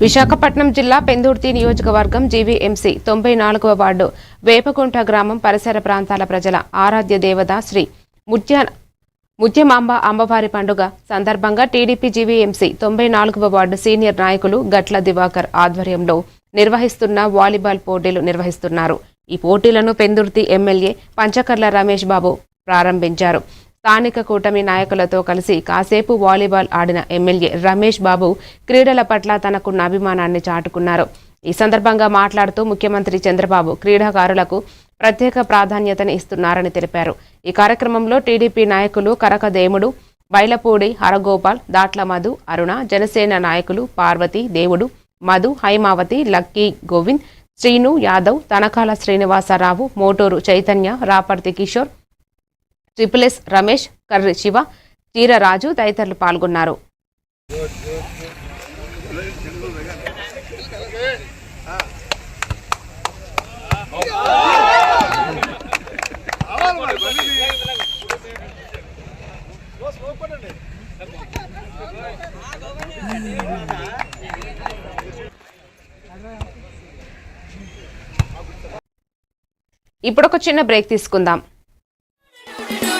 విశాఖపట్నం జిల్లా పెందుర్తి నియోజకవర్గం GVMC 94వ ward Vepakunta గ్రామం పరిసర ప్రాంతాల ప్రజల ఆరాధ్య దేవత శ్రీ ముత్యమాంబ అమ్మవారి పండుగ సందర్భంగా టీడీపీ జీవీఎంసీ 94వ వార్డు సీనియర్ నాయకులు గట్ల దివాకర్ ఆధ్వర్యంలో నిర్వహిస్తున్న వాలీబాల్ పోటీలు నిర్వహిస్తున్నారు. ఈ పోటీలను పెందుర్తి ఎమ్మెల్యే పంచకర్ల రమేష్ బాబు ప్రారంభించారు. స్థానిక కూటమి నాయకులతో కలిసి కాసేపు వాలీబాల్ ఆడిన ఎమ్మెల్యే రమేష్ బాబు క్రీడల పట్ల తనకున్న అభిమానాన్ని చాటుకున్నారు. ఈ సందర్భంగా మాట్లాడుతూ ముఖ్యమంత్రి చంద్రబాబు క్రీడాకారులకు ప్రత్యేక ప్రాధాన్యతను ఇస్తున్నారని తెలిపారు. ఈ కార్యక్రమంలో టీడీపీ నాయకులు కరకదేముడు, బైలపూడి హరగోపాల్, దాట్ల మధు, అరుణ, జనసేన నాయకులు పార్వతి, దేవుడు, మధు, హైమావతి, లక్కీ, గోవింద్, శ్రీను యాదవ్, తనకాల శ్రీనివాసరావు, మోటూరు చైతన్య, రాపర్తి కిషోర్, ట్రిపుల్ రమేష్, కర్రి శివ, చీరరాజు తదితరులు పాల్గొన్నారు. ఇప్పుడు ఒక చిన్న బ్రేక్ తీసుకుందాం.